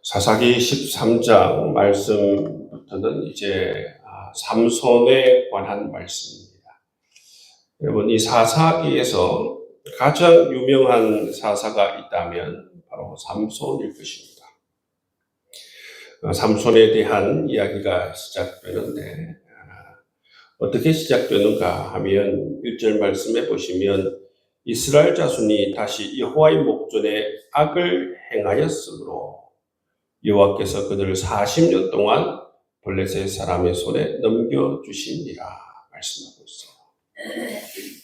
사사기 13장 말씀부터는 이제 삼손에 관한 말씀입니다. 여러분, 이 사사기에서 가장 유명한 사사가 있다면 바로 삼손일 것입니다. 삼손에 대한 이야기가 시작되는데 어떻게 시작되는가 하면 1절 말씀해 보시면 이스라엘 자손이 다시 여호와의 목전에 악을 행하였으므로 여호와께서 그들을 40년 동안 블레셋 사람의 손에 넘겨주시니라 말씀하고 있어요.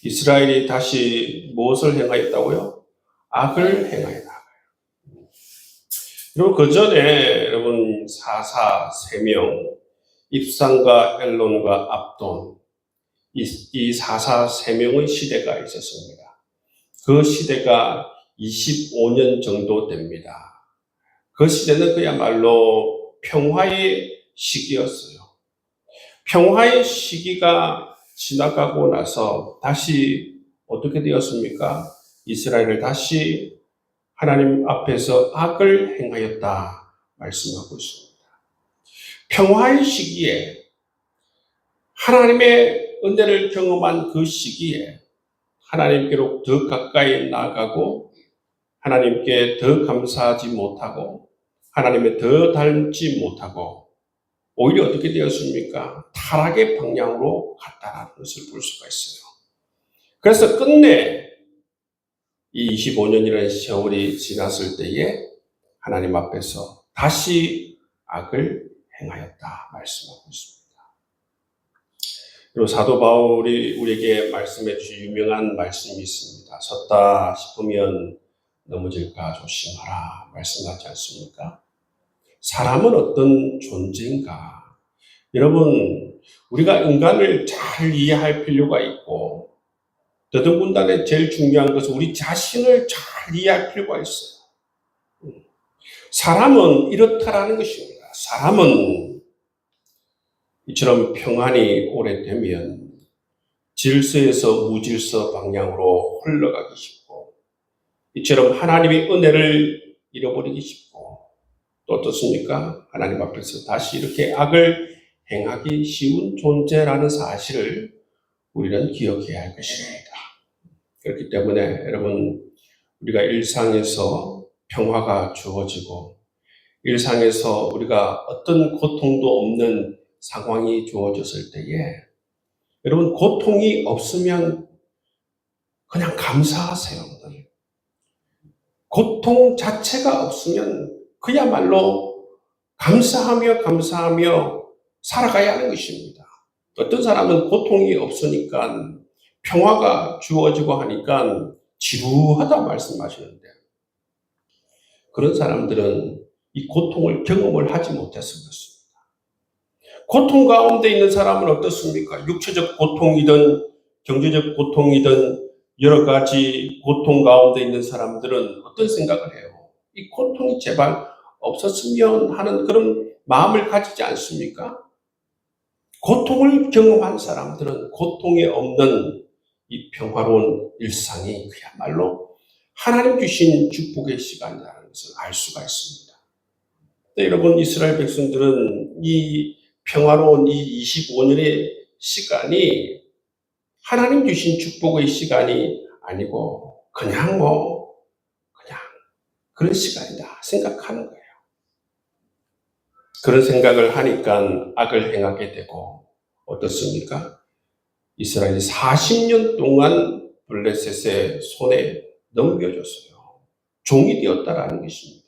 이스라엘이 다시 무엇을 행하였다고요? 악을 행하였다. 그리고 그 전에 여러분 사사 3명 입산과 엘론과 압돈 이 사사 3명의 시대가 있었습니다. 그 시대가 25년 정도 됩니다. 그 시대는 그야말로 평화의 시기였어요. 평화의 시기가 지나가고 나서 다시 어떻게 되었습니까? 이스라엘을 다시 하나님 앞에서 악을 행하였다 말씀하고 있습니다. 평화의 시기에 하나님의 은혜를 경험한 그 시기에 하나님께로 더 가까이 나아가고 하나님께 더 감사하지 못하고 하나님에 더 닮지 못하고 오히려 어떻게 되었습니까? 타락의 방향으로 갔다는 것을 볼 수가 있어요. 그래서 끝내 이 25년이라는 세월이 지났을 때에 하나님 앞에서 다시 악을 행하였다 말씀하고 있습니다. 그리고 사도 바울이 우리에게 말씀해 주신 유명한 말씀이 있습니다. 섰다 싶으면 넘어질까 조심하라 말씀하지 않습니까? 사람은 어떤 존재인가? 여러분, 우리가 인간을 잘 이해할 필요가 있고 더더군다나 제일 중요한 것은 우리 자신을 잘 이해할 필요가 있어요. 사람은 이렇다라는 것입니다. 사람은 이처럼 평안이 오래되면 질서에서 무질서 방향으로 흘러가기 쉽고 이처럼 하나님의 은혜를 잃어버리기 쉽고 또 어떻습니까? 하나님 앞에서 다시 이렇게 악을 행하기 쉬운 존재라는 사실을 우리는 기억해야 할 것입니다. 그렇기 때문에 여러분, 우리가 일상에서 평화가 주어지고 일상에서 우리가 어떤 고통도 없는 상황이 주어졌을 때에 여러분, 고통이 없으면 그냥 감사하세요. 고통 자체가 없으면 그야말로 감사하며 살아가야 하는 것입니다. 어떤 사람은 고통이 없으니까 평화가 주어지고 하니까 지루하다 말씀하시는데 그런 사람들은 이 고통을 경험을 하지 못해서 그렇습니다. 고통 가운데 있는 사람은 어떻습니까? 육체적 고통이든 경제적 고통이든 여러 가지 고통 가운데 있는 사람들은 어떤 생각을 해요? 이 고통이 제발 없었으면 하는 그런 마음을 가지지 않습니까? 고통을 경험한 사람들은 고통이 없는 이 평화로운 일상이 그야말로 하나님 주신 축복의 시간이라는 것을 알 수가 있습니다. 여러분, 이스라엘 백성들은 이 평화로운 이 25년의 시간이 하나님 주신 축복의 시간이 아니고 그냥 그런 시간이다 생각하는 거예요. 그런 생각을 하니까 악을 행하게 되고 어떻습니까? 이스라엘이 40년 동안 블레셋의 손에 넘겨줬어요. 종이 되었다라는 것입니다.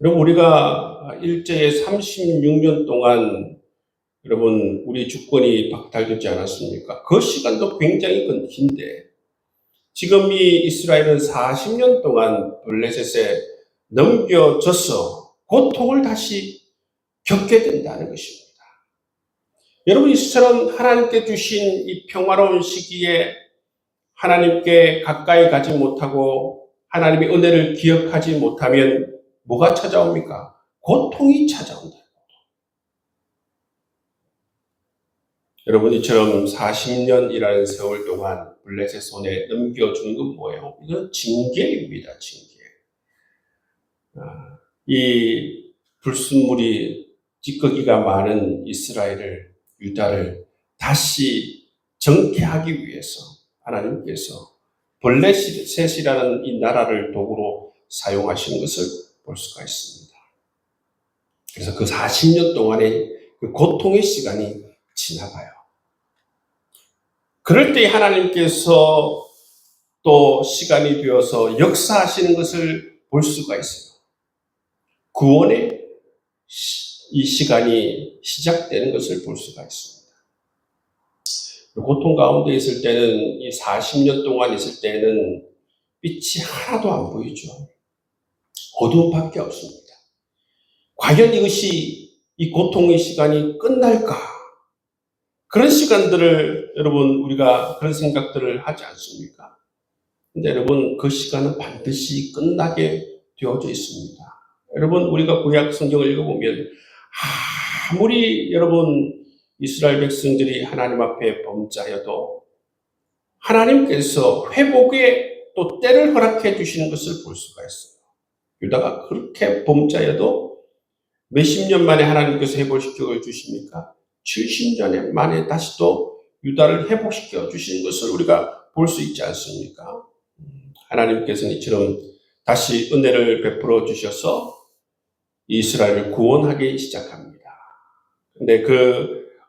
여러분, 우리가 일제에 36년 동안 여러분 우리 주권이 박탈되지 않았습니까? 그 시간도 굉장히 긴데 지금 이 이스라엘은 40년 동안 블레셋에 넘겨져서 고통을 다시 겪게 된다는 것입니다. 여러분, 이처럼 하나님께 주신 이 평화로운 시기에 하나님께 가까이 가지 못하고 하나님의 은혜를 기억하지 못하면 뭐가 찾아옵니까? 고통이 찾아온다. 여러분, 이처럼 40년이라는 세월 동안 블레셋 손에 넘겨준 건 뭐예요? 이건 징계입니다. 징계. 이 불순물이 찌꺼기가 많은 유다를 다시 정케하기 위해서 하나님께서 블레셋이라는 이 나라를 도구로 사용하시는 것을 볼 수가 있습니다. 그래서 그 40년 동안의 그 고통의 시간이 지나가요. 그럴 때 하나님께서 또 시간이 되어서 역사하시는 것을 볼 수가 있어요. 구원의 이 시간이 시작되는 것을 볼 수가 있습니다. 고통 가운데 있을 때는, 이 40년 동안 있을 때는 빛이 하나도 안 보이죠. 어두움밖에 없습니다. 과연 이것이, 이 고통의 시간이 끝날까? 그런 시간들을 여러분, 우리가 그런 생각들을 하지 않습니까? 근데 여러분, 그 시간은 반드시 끝나게 되어져 있습니다. 여러분, 우리가 구약 성경을 읽어보면 아무리 여러분 이스라엘 백성들이 하나님 앞에 범죄하여도 하나님께서 회복의 또 때를 허락해 주시는 것을 볼 수가 있어요. 유다가 그렇게 범죄하여도 몇십 년 만에 하나님께서 회복시켜 주십니까? 70년 만에 다시 또 유다를 회복시켜 주시는 것을 우리가 볼 수 있지 않습니까? 하나님께서는 이처럼 다시 은혜를 베풀어 주셔서 이스라엘을 구원하기 시작합니다. 근데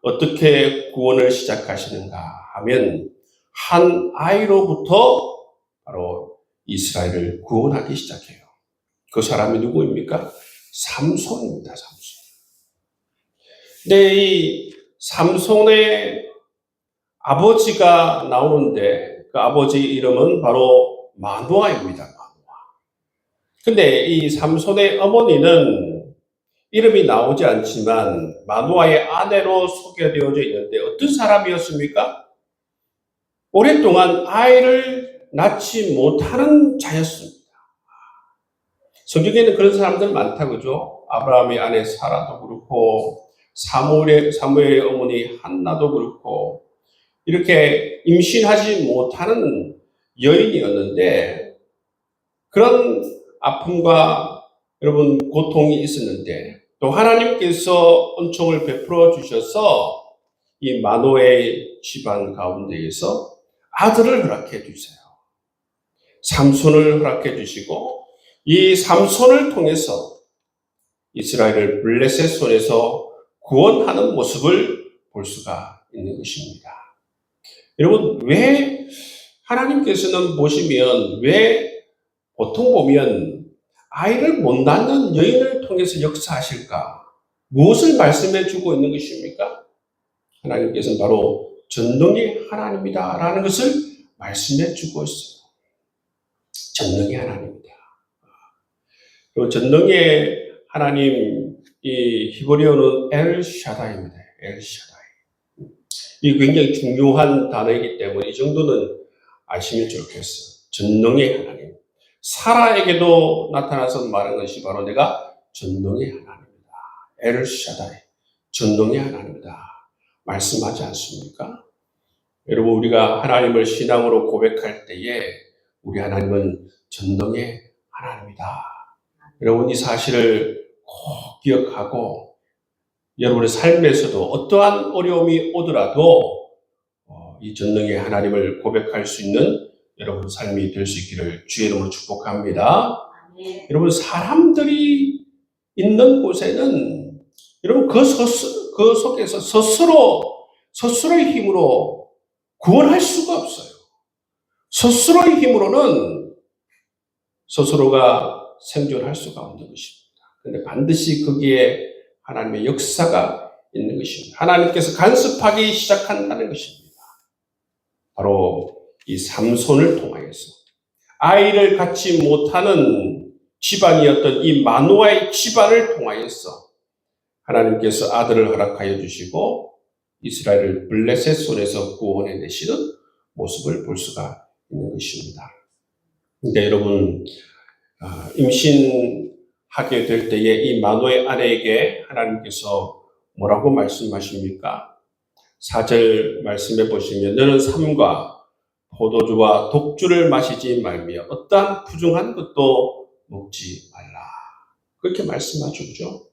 어떻게 구원을 시작하시는가 하면 한 아이로부터 바로 이스라엘을 구원하기 시작해요. 그 사람이 누구입니까? 삼손입니다. 삼손. 근데 이 삼손의 아버지가 나오는데 그 아버지 이름은 바로 마누아입니다. 마누아. 근데 이 삼손의 어머니는 이름이 나오지 않지만 마누아의 아내로 소개되어져 있는데 어떤 사람이었습니까? 오랫동안 아이를 낳지 못하는 자였습니다. 성경에는 그런 사람들 많다, 그죠? 아브라함의 아내 사라도 그렇고, 사무엘의 어머니 한나도 그렇고, 이렇게 임신하지 못하는 여인이었는데, 그런 아픔과 여러분 고통이 있었는데, 또 하나님께서 은총을 베풀어 주셔서 이 마노의 집안 가운데에서 아들을 허락해 주세요. 삼손을 허락해 주시고, 이 삼손을 통해서 이스라엘을 블레셋 손에서 구원하는 모습을 볼 수가 있는 것입니다. 여러분, 왜 하나님께서는 보통 보면 아이를 못 낳는 여인을 통해서 역사하실까? 무엇을 말씀해 주고 있는 것입니까? 하나님께서는 바로 전능의 하나님이다라는 것을 말씀해 주고 있어요. 전능의 하나님입니다. 그 전능의 하나님, 이 히브리어는 엘샤다이입니다. 엘샤다이. 이 굉장히 중요한 단어이기 때문에 이 정도는 아시면 좋겠어요. 전능의 하나님. 사라에게도 나타나서 말한 것이 바로 내가 전능의 하나님이다. 엘샤다이. 전능의 하나님이다. 말씀하지 않습니까? 여러분, 우리가 하나님을 신앙으로 고백할 때에 우리 하나님은 전능의 하나님이다. 여러분, 이 사실을 꼭 기억하고 여러분의 삶에서도 어떠한 어려움이 오더라도 이 전능의 하나님을 고백할 수 있는 여러분 삶이 될 수 있기를 주의 이름으로 축복합니다. 네. 여러분, 사람들이 있는 곳에는 여러분 그 속에서 스스로의 힘으로 구원할 수가 없어요. 스스로의 힘으로는 스스로가 생존할 수가 없는 것입니다. 그런데 반드시 거기에 하나님의 역사가 있는 것입니다. 하나님께서 간섭하기 시작한다는 것입니다. 바로 이 삼손을 통하여서 아이를 갖지 못하는 집안이었던 이 마누아의 집안을 통하여서 하나님께서 아들을 허락하여 주시고 이스라엘을 블레셋 손에서 구원해 내시는 모습을 볼 수가 있는 것입니다. 근데 여러분, 임신하게 될 때에 이 마누아의 아내에게 하나님께서 뭐라고 말씀하십니까? 4절 말씀해 보시면 너는 삼과 포도주와 독주를 마시지 말며 어떠한 부정한 것도 먹지 말라. 그렇게 말씀하죠. 그죠?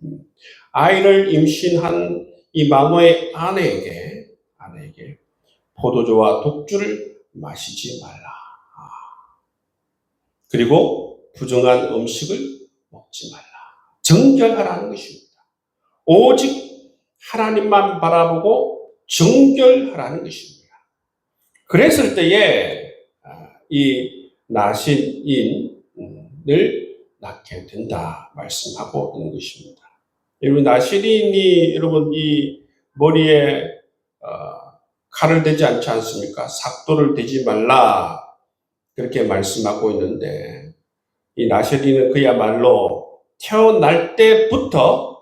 아이를 임신한 이 마노의 아내에게 포도주와 독주를 마시지 말라. 그리고 부정한 음식을 먹지 말라. 정결하라는 것입니다. 오직 하나님만 바라보고 정결하라는 것입니다. 그랬을 때에 이 나신인을 낳게 된다 말씀하고 있는 것입니다. 여러분, 나신인이 여러분 이 머리에 칼을 대지 않지 않습니까? 삭도를 대지 말라 그렇게 말씀하고 있는데, 이 나신인은 그야말로 태어날 때부터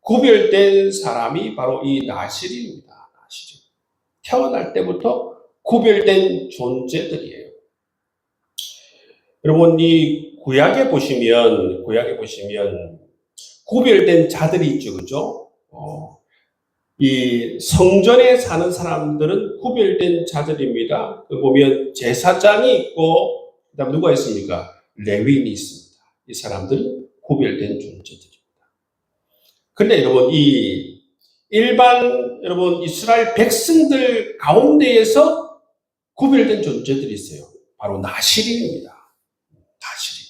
구별된 사람이 바로 이 나실입니다. 나실. 태어날 때부터 구별된 존재들이에요. 여러분, 이 구약에 보시면 구별된 자들이 있죠, 그죠? 이 성전에 사는 사람들은 구별된 자들입니다. 그 보면 제사장이 있고, 그다음 누가 있습니까? 레위인이 있습니다. 이 사람들은 구별된 존재들입니다. 근데 여러분, 이 일반 여러분 이스라엘 백성들 가운데에서 구별된 존재들이 있어요. 바로 나실인입니다. 나실인.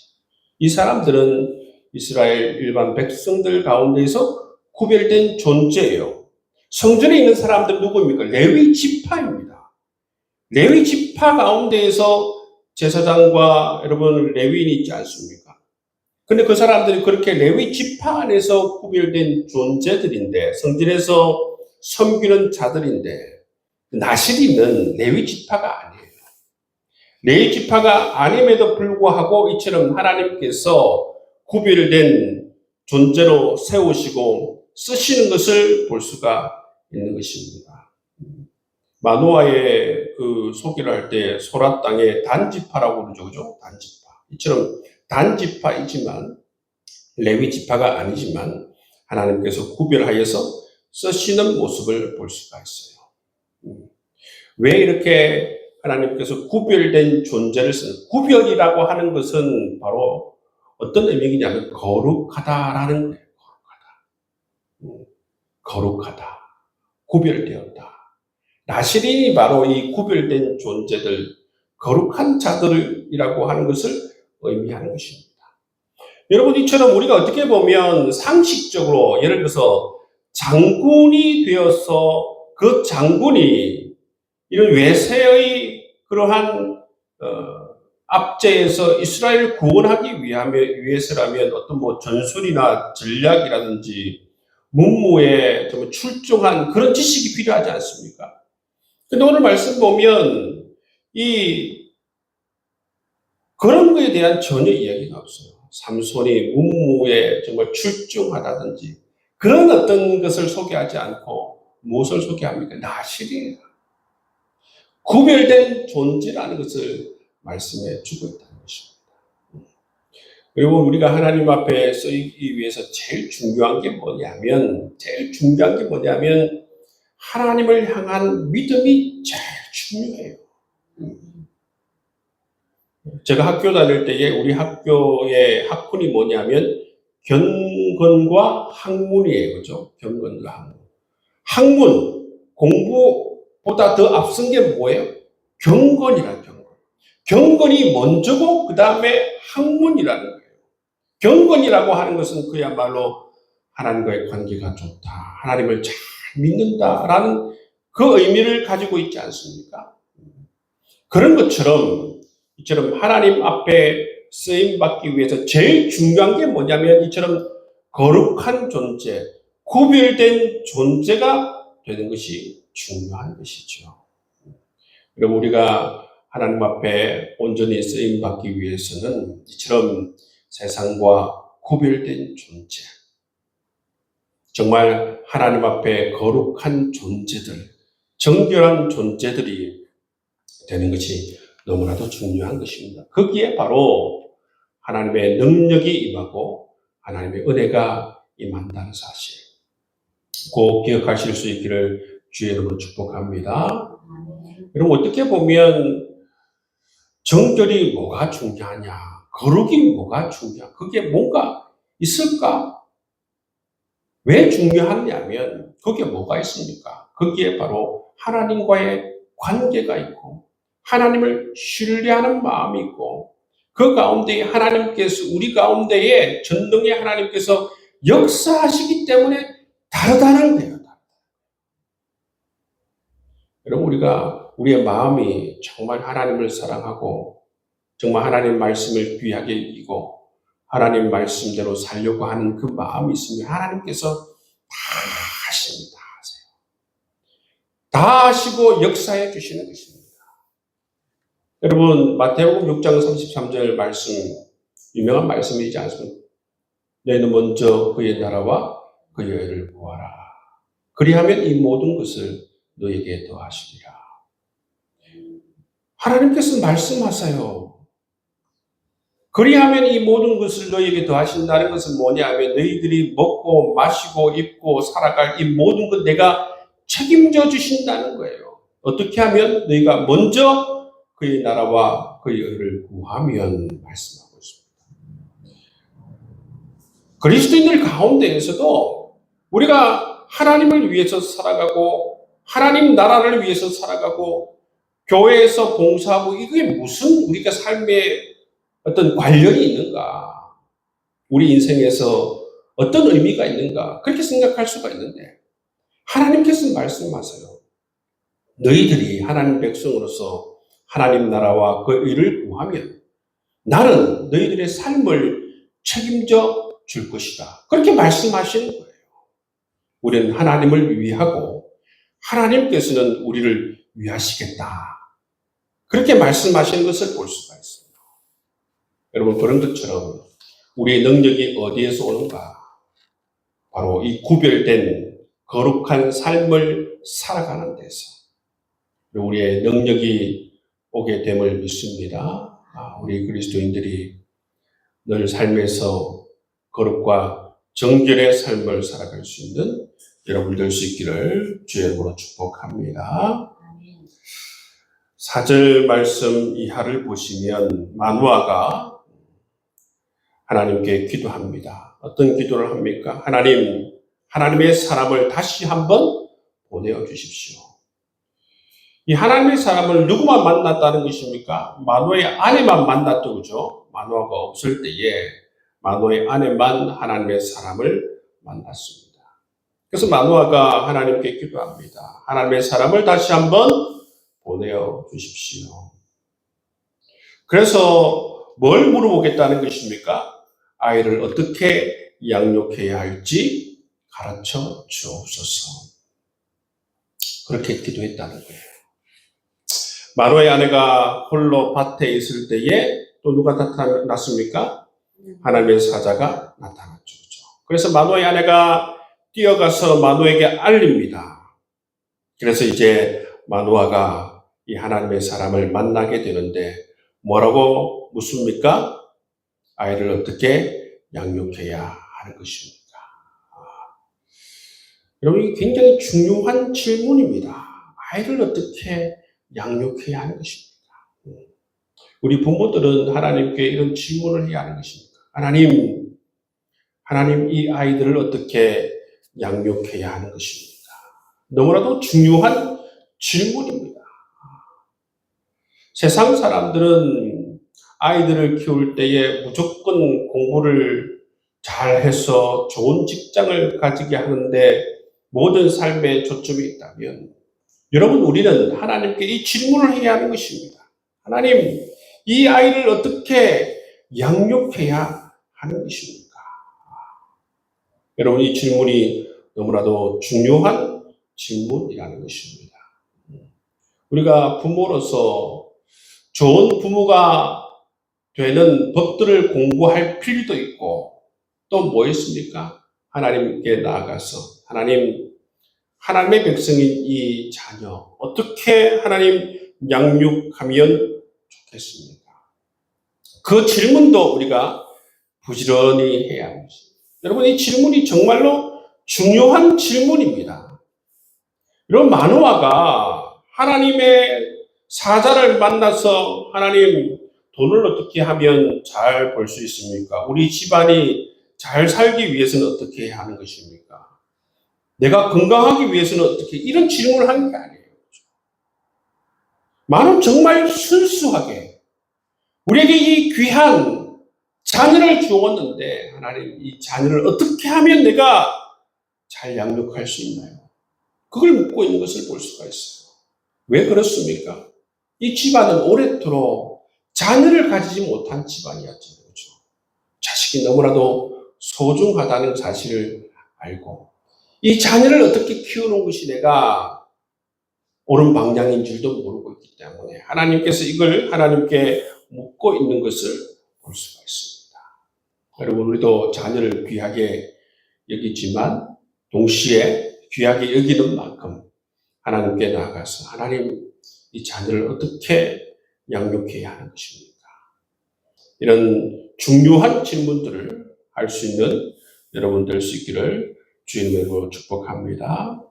이 사람들은 이스라엘 일반 백성들 가운데에서 구별된 존재예요. 성전에 있는 사람들 누구입니까? 레위 지파입니다. 레위 지파 가운데에서 제사장과 여러분 레위인이 있지 않습니까? 근데 그 사람들이 그렇게 레위 지파 안에서 구별된 존재들인데, 성전에서 섬기는 자들인데, 나실인은 레위 지파가 아니에요. 레위 지파가 아님에도 불구하고 이처럼 하나님께서 구별된 존재로 세우시고 쓰시는 것을 볼 수가 있는 것입니다. 마노아의 그 소개를 할 때 소라 땅의 단지파라고 그러죠, 그죠? 단지파. 이처럼 단지파이지만 레위 지파가 아니지만 하나님께서 구별하여서 쓰시는 모습을 볼 수가 있어요. 왜 이렇게 하나님께서 구별된 존재를 쓰는, 구별이라고 하는 것은 바로 어떤 의미냐면 거룩하다라는 거예요. 거룩하다. 구별되었다. 나실인이 바로 이 구별된 존재들, 거룩한 자들이라고 하는 것을 의미하는 것입니다. 여러분, 이처럼 우리가 어떻게 보면 상식적으로 예를 들어서 장군이 되어서 그 장군이 이런 외세의 그러한 압제에서 이스라엘을 구원하기 위해서라면 어떤 뭐 전술이나 전략이라든지 문무에 좀 출중한 그런 지식이 필요하지 않습니까? 근데 오늘 말씀 보면 그런 거에 대한 전혀 이야기가 없어요. 삼손이 문무에 정말 출중하다든지 그런 어떤 것을 소개하지 않고 무엇을 소개합니까? 나실이에요. 구별된 존재라는 것을 말씀해 주고 있다는 것입니다. 그리고 우리가 하나님 앞에 쓰이기 위해서 제일 중요한 게 뭐냐면 하나님을 향한 믿음이 제일 중요해요. 제가 학교 다닐 때에 우리 학교의 학군이 뭐냐면 경건과 학문이에요. 그죠? 경건과 학문. 학문, 공부보다 더 앞선 게 뭐예요? 경건이란 경건. 경건이 먼저고 그 다음에 학문이라는 거예요. 경건이라고 하는 것은 그야말로 하나님과의 관계가 좋다. 하나님을 잘 믿는다라는 그 의미를 가지고 있지 않습니까? 그런 것처럼 이처럼 하나님 앞에 쓰임받기 위해서 제일 중요한 게 뭐냐면 이처럼 거룩한 존재, 구별된 존재가 되는 것이 중요한 것이죠. 그럼 우리가 하나님 앞에 온전히 쓰임받기 위해서는 이처럼 세상과 구별된 존재, 정말 하나님 앞에 거룩한 존재들, 정결한 존재들이 되는 것이 너무나도 중요한 것입니다. 거기에 바로 하나님의 능력이 임하고 하나님의 은혜가 임한다는 사실, 꼭 기억하실 수 있기를 주의 이름으로 축복합니다. 여러분, 어떻게 보면 정결이 뭐가 중요하냐? 거룩이 뭐가 중요한? 그게 뭔가 있을까? 왜 중요하냐면 그게 뭐가 있습니까? 거기에 바로 하나님과의 관계가 있고 하나님을 신뢰하는 마음이 있고 그 가운데에 하나님께서 우리 가운데에 전능의 하나님께서 역사하시기 때문에 다르다는 거예요. 여러분 우리가 우리의 마음이 정말 하나님을 사랑하고 정말 하나님 말씀을 귀하게 여기고 하나님 말씀대로 살려고 하는 그 마음이 있으면 하나님께서 다 하십니다. 다 하시고 역사해 주시는 것입니다. 여러분 마태복음 6장 33절 말씀 유명한 말씀이지 않습니까? 너희는 먼저 그의 나라와 그의 의를 구하라. 그리하면 이 모든 것을 너에게 더하시리라. 하나님께서 말씀하세요. 그리하면 이 모든 것을 너희에게 더하신다는 것은 뭐냐면 너희들이 먹고 마시고 입고 살아갈 이 모든 것 내가 책임져 주신다는 거예요. 어떻게 하면 너희가 먼저 그의 나라와 그의 의를 구하면 말씀하고 있습니다. 그리스도인들 가운데에서도 우리가 하나님을 위해서 살아가고 하나님 나라를 위해서 살아가고 교회에서 봉사하고 이게 무슨 우리가 삶에 어떤 관련이 있는가? 우리 인생에서 어떤 의미가 있는가? 그렇게 생각할 수가 있는데 하나님께서 말씀하세요. 너희들이 하나님 백성으로서 하나님 나라와 그 의를 구하면 나는 너희들의 삶을 책임져 줄 것이다. 그렇게 말씀하시는 거예요. 우리는 하나님을 위하고 하나님께서는 우리를 위하시겠다. 그렇게 말씀하시는 것을 볼 수가 있습니다. 여러분 그런 것처럼 우리의 능력이 어디에서 오는가? 바로 이 구별된 거룩한 삶을 살아가는 데서 우리의 능력이 오게 됨을 믿습니다. 우리 그리스도인들이 늘 삶에서 거룩과 정결의 삶을 살아갈 수 있는 여러분 될 수 있기를 주의 이름으로 축복합니다. 4절 말씀 이하를 보시면 마누아가 하나님께 기도합니다. 어떤 기도를 합니까? 하나님의 사람을 다시 한번 보내어 주십시오. 이 하나님의 사람을 누구만 만났다는 것입니까? 마노아의 아내만 만났죠, 그죠? 마노아가 없을 때에 마노아의 아내만 하나님의 사람을 만났습니다. 그래서 마노아가 하나님께 기도합니다. 하나님의 사람을 다시 한번 보내어 주십시오. 그래서 뭘 물어보겠다는 것입니까? 아이를 어떻게 양육해야 할지 가르쳐 주옵소서. 그렇게 기도했다는 거예요. 마노아의 아내가 홀로 밭에 있을 때에 또 누가 나타났습니까? 하나님의 사자가 나타났죠. 그래서 마노아의 아내가 뛰어가서 마노아에게 알립니다. 그래서 이제 마노아가 이 하나님의 사람을 만나게 되는데 뭐라고 묻습니까? 아이를 어떻게 양육해야 하는 것입니까? 여러분 이게 굉장히 중요한 질문입니다. 아이를 어떻게 양육해야 하는 것입니까? 우리 부모들은 하나님께 이런 질문을 해야 하는 것입니까? 하나님 이 아이들을 어떻게 양육해야 하는 것입니까? 너무나도 중요한 질문입니다. 세상 사람들은 아이들을 키울 때에 무조건 공부를 잘해서 좋은 직장을 가지게 하는데 모든 삶에 초점이 있다면 여러분 우리는 하나님께 이 질문을 해야 하는 것입니다. 하나님 이 아이를 어떻게 양육해야 하는 것입니까? 여러분 이 질문이 너무나도 중요한 질문이라는 것입니다. 우리가 부모로서 좋은 부모가 되는 법들을 공부할 필요도 있고 또 뭐 있습니까? 하나님께 나아가서 하나님의 백성인 이 자녀 어떻게 하나님 양육하면 좋겠습니까? 그 질문도 우리가 부지런히 해야 합니다. 여러분 이 질문이 정말로 중요한 질문입니다. 여러분 마노아가 하나님의 사자를 만나서 하나님 돈을 어떻게 하면 잘 벌 수 있습니까? 우리 집안이 잘 살기 위해서는 어떻게 해야 하는 것입니까? 내가 건강하기 위해서는 어떻게, 이런 질문을 하는 게 아니에요. 마음은 정말 순수하게 우리에게 이 귀한 자녀를 주었는데 하나님, 이 자녀를 어떻게 하면 내가 잘 양육할 수 있나요? 그걸 묻고 있는 것을 볼 수가 있어요. 왜 그렇습니까? 이 집안은 오랫도록 자녀를 가지지 못한 집안이었잖아요. 그렇죠? 자식이 너무나도 소중하다는 사실을 알고 이 자녀를 어떻게 키우는 것이 내가 옳은 방향인 줄도 모르고 있기 때문에 하나님께서 이걸 하나님께 묻고 있는 것을 볼 수가 있습니다. 여러분, 우리도 자녀를 귀하게 여기지만 동시에 귀하게 여기는 만큼 하나님께 나아가서 하나님, 이 자녀를 어떻게 양육해야 하는 것입니까? 이런 중요한 질문들을 할 수 있는 여러분 될 수 있기를 주님의 이름으로 축복합니다.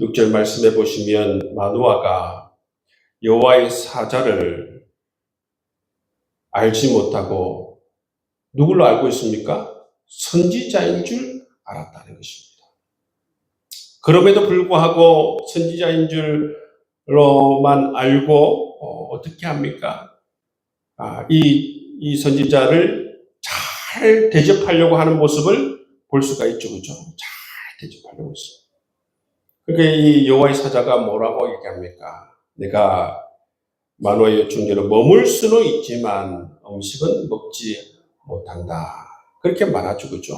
6절 말씀해 보시면 마노아가 여호와의 사자를 알지 못하고 누굴로 알고 있습니까? 선지자인 줄 알았다는 것입니다. 그럼에도 불구하고 선지자인 줄로만 알고 어떻게 합니까? 이 선지자를 잘 대접하려고 하는 모습을 볼 수가 있죠. 그죠? 잘 대접하려고 했어요. 그러니까 이 여호와의 사자가 뭐라고 얘기합니까? 내가 마노아의 중재로 머물 수는 있지만 음식은 먹지 못한다. 그렇게 말하죠. 그죠?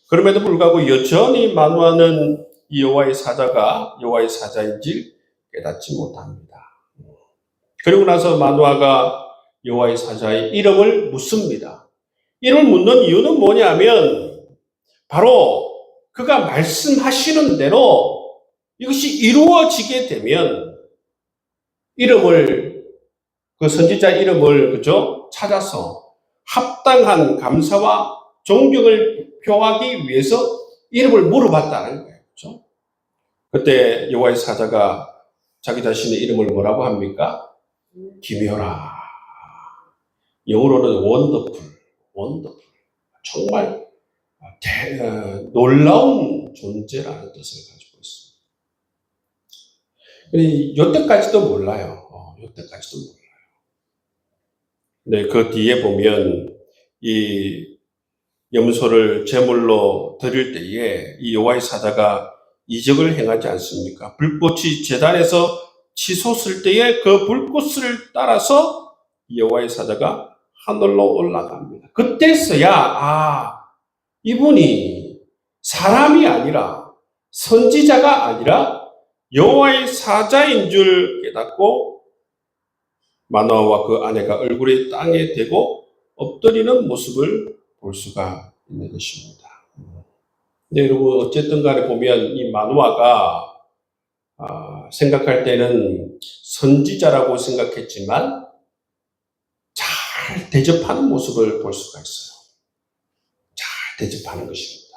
그럼에도 불구하고 여전히 마노아는 이 여호와의 사자가 여호와의 사자인지 깨닫지 못합니다. 그리고 나서 마노아가 여호와의 사자의 이름을 묻습니다. 이름을 묻는 이유는 뭐냐면 바로 그가 말씀하시는 대로 이것이 이루어지게 되면 이름을, 그 선지자 이름을, 그죠? 찾아서 합당한 감사와 존경을 표하기 위해서 이름을 물어봤다는 거예요. 그죠? 그때 여호와의 사자가 자기 자신의 이름을 뭐라고 합니까? 기묘라. 영어로는 원더풀. 정말 놀라운 존재라는 뜻을 가지고 있습니다. 이때까지도 몰라요. 이때까지도 몰라요. 네, 그 뒤에 보면 이 염소를 제물로 드릴 때에 이 여호와의 사자가 이적을 행하지 않습니까? 불꽃이 제단에서 치솟을 때에 그 불꽃을 따라서 여호와의 사자가 하늘로 올라갑니다. 그때서야 이분이 사람이 아니라 선지자가 아니라 여호와의 사자인 줄 깨닫고 마노아와 그 아내가 얼굴이 땅에 대고 엎드리는 모습을 볼 수가 있는 것입니다. 네, 여러분, 어쨌든 간에 보면 이 마노아가 생각할 때는 선지자라고 생각했지만 잘 대접하는 모습을 볼 수가 있어요. 잘 대접하는 것입니다.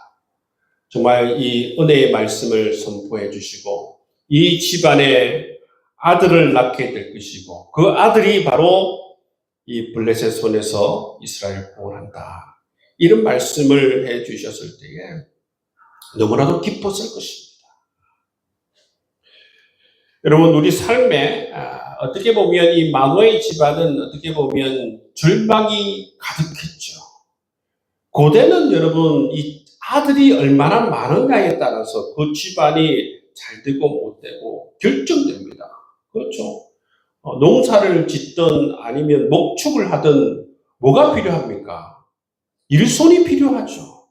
정말 이 은혜의 말씀을 선포해 주시고 이 집안에 아들을 낳게 될 것이고 그 아들이 바로 이 블레셋 손에서 이스라엘을 구원한다. 이런 말씀을 해 주셨을 때에 너무나도 기뻤을 것입니다. 여러분, 우리 삶에 어떻게 보면 이 마노아의 집안은 어떻게 보면 절망이 가득했죠. 고대는 여러분 이 아들이 얼마나 많은가에 따라서 그 집안이 잘 되고 못 되고 결정됩니다. 그렇죠. 농사를 짓든 아니면 목축을 하든 뭐가 필요합니까? 일손이 필요하죠.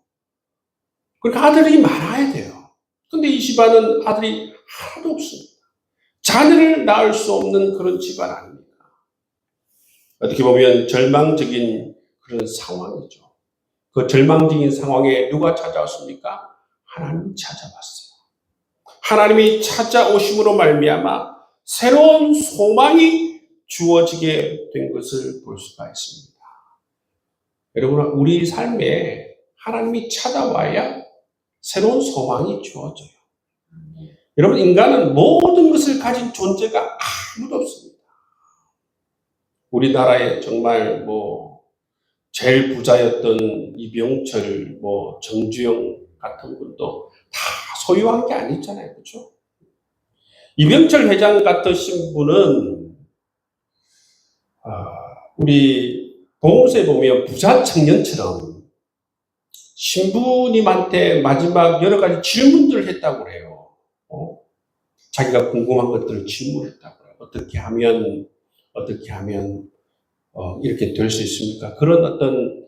그러니까 아들이 많아야 돼요. 근데 이 집안은 아들이 하나도 없습니다. 자녀를 낳을 수 없는 그런 집안 아닙니까? 어떻게 보면 절망적인 그런 상황이죠. 그 절망적인 상황에 누가 찾아왔습니까? 하나님이 찾아왔어요. 하나님이 찾아오심으로 말미암아 새로운 소망이 주어지게 된 것을 볼 수가 있습니다. 여러분, 우리 삶에 하나님이 찾아와야 새로운 소망이 주어져요. 여러분, 인간은 모든 것을 가진 존재가 아무도 없습니다. 우리나라에 정말 제일 부자였던 이병철, 정주영 같은 분도 다 소유한 게 아니잖아요. 그렇죠? 이병철 회장 같으신 분은 우리 보험서에 보면 부자 청년처럼 신부님한테 마지막 여러 가지 질문들을 했다고 그래요. 자기가 궁금한 것들을 질문했다고 그래요. 어떻게 하면 이렇게 될 수 있습니까? 그런 어떤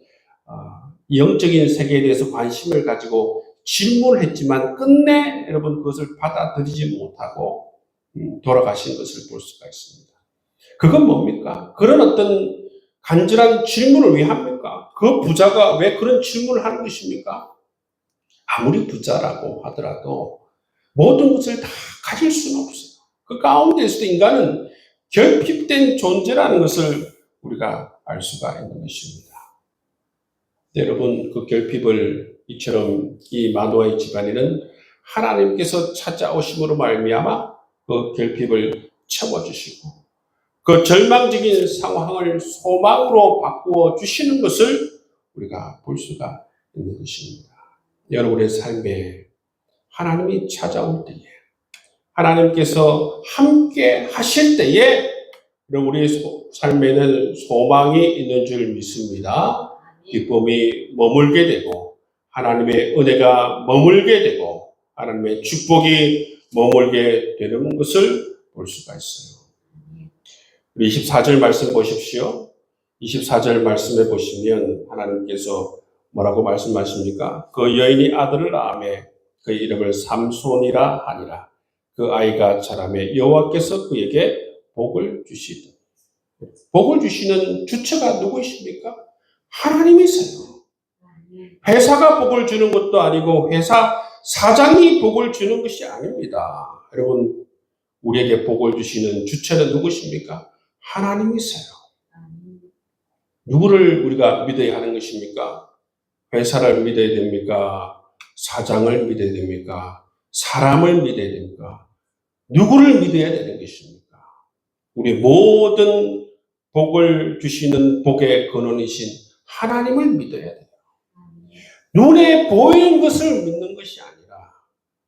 영적인 세계에 대해서 관심을 가지고 질문을 했지만 끝내 여러분 그것을 받아들이지 못하고 돌아가신 것을 볼 수가 있습니다. 그건 뭡니까? 그런 어떤 간절한 질문을 왜 합니까? 그 부자가 왜 그런 질문을 하는 것입니까? 아무리 부자라고 하더라도 모든 것을 다 가질 수는 없어요. 그 가운데서도 인간은 결핍된 존재라는 것을 우리가 알 수가 있는 것입니다. 여러분, 그 결핍을 이처럼 이 마노아의 집안에는 하나님께서 찾아오심으로 말미암아 그 결핍을 채워주시고 그 절망적인 상황을 소망으로 바꾸어 주시는 것을 우리가 볼 수가 있는 것입니다. 여러분의 삶에 하나님이 찾아올 때에 하나님께서 함께 하실 때에 우리의 삶에는 소망이 있는 줄 믿습니다. 기쁨이 머물게 되고 하나님의 은혜가 머물게 되고 하나님의 축복이 머물게 되는 것을 볼 수가 있어요. 우리 24절 말씀 보십시오. 24절 말씀에 보시면 하나님께서 뭐라고 말씀하십니까? 그 여인이 아들을 낳으매 그 이름을 삼손이라 하니라. 그 아이가 자라매 여호와께서 그에게 복을 주시더니. 복을 주시는 주체가 누구이십니까? 하나님이세요. 회사가 복을 주는 것도 아니고 회사 사장이 복을 주는 것이 아닙니다. 여러분, 우리에게 복을 주시는 주체는 누구십니까? 하나님이세요. 누구를 우리가 믿어야 하는 것입니까? 회사를 믿어야 됩니까? 사장을 믿어야 됩니까? 사람을 믿어야 됩니까? 누구를 믿어야 되는 것입니까? 우리 모든 복을 주시는 복의 근원이신 하나님을 믿어야 돼요. 눈에 보이는 것을 믿는 것이 아니라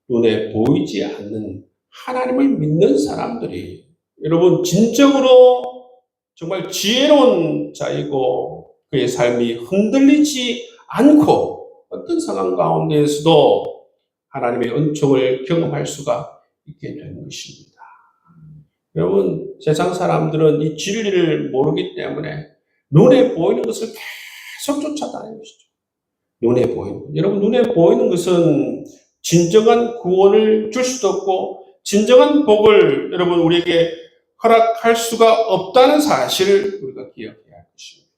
눈에 보이지 않는 하나님을 믿는 사람들이 여러분 진정으로 정말 지혜로운 자이고 그의 삶이 흔들리지 않고 어떤 상황 가운데에서도 하나님의 은총을 경험할 수가 있게 되는 것입니다. 여러분, 세상 사람들은 이 진리를 모르기 때문에 눈에 보이는 것을 계속 쫓아다니는 것이죠. 눈에 보이는. 여러분, 눈에 보이는 것은 진정한 구원을 줄 수도 없고 진정한 복을 여러분 우리에게 허락할 수가 없다는 사실을 우리가 기억해야 할 것입니다.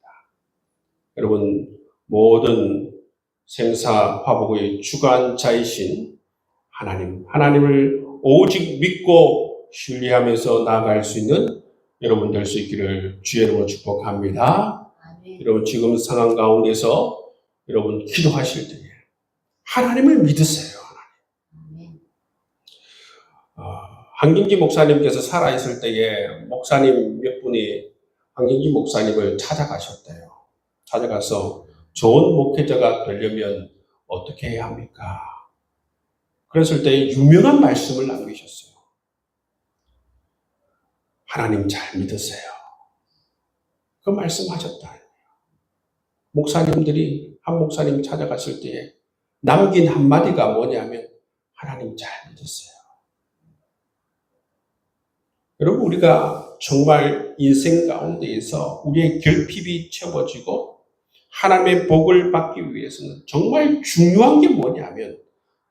여러분, 모든 생사 화복의 주관자이신 하나님을 오직 믿고 신뢰하면서 나아갈 수 있는 여러분 될 수 있기를 주의 이름으로 축복합니다. 여러분 지금 상황 가운데서 여러분 기도하실 때에 하나님을 믿으세요. 한경기 목사님께서 살아있을 때에 목사님 몇 분이 한경기 목사님을 찾아가셨대요. 찾아가서 좋은 목회자가 되려면 어떻게 해야 합니까? 그랬을 때 유명한 말씀을 남기셨어요. 하나님 잘 믿으세요. 그 말씀하셨다. 목사님들이 한 목사님 찾아갔을 때에 남긴 한마디가 뭐냐면 하나님 잘 믿으세요. 여러분 우리가 정말 인생 가운데에서 우리의 결핍이 채워지고 하나님의 복을 받기 위해서는 정말 중요한 게 뭐냐면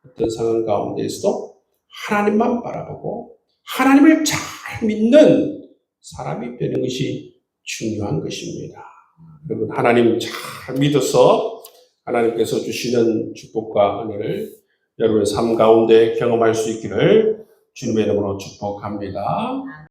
어떤 상황 가운데에서도 하나님만 바라보고 하나님을 잘 믿는 사람이 되는 것이 중요한 것입니다. 여러분 하나님 잘 믿어서 하나님께서 주시는 축복과 은혜를 여러분의 삶 가운데 경험할 수 있기를 주님의 이름으로 축복합니다.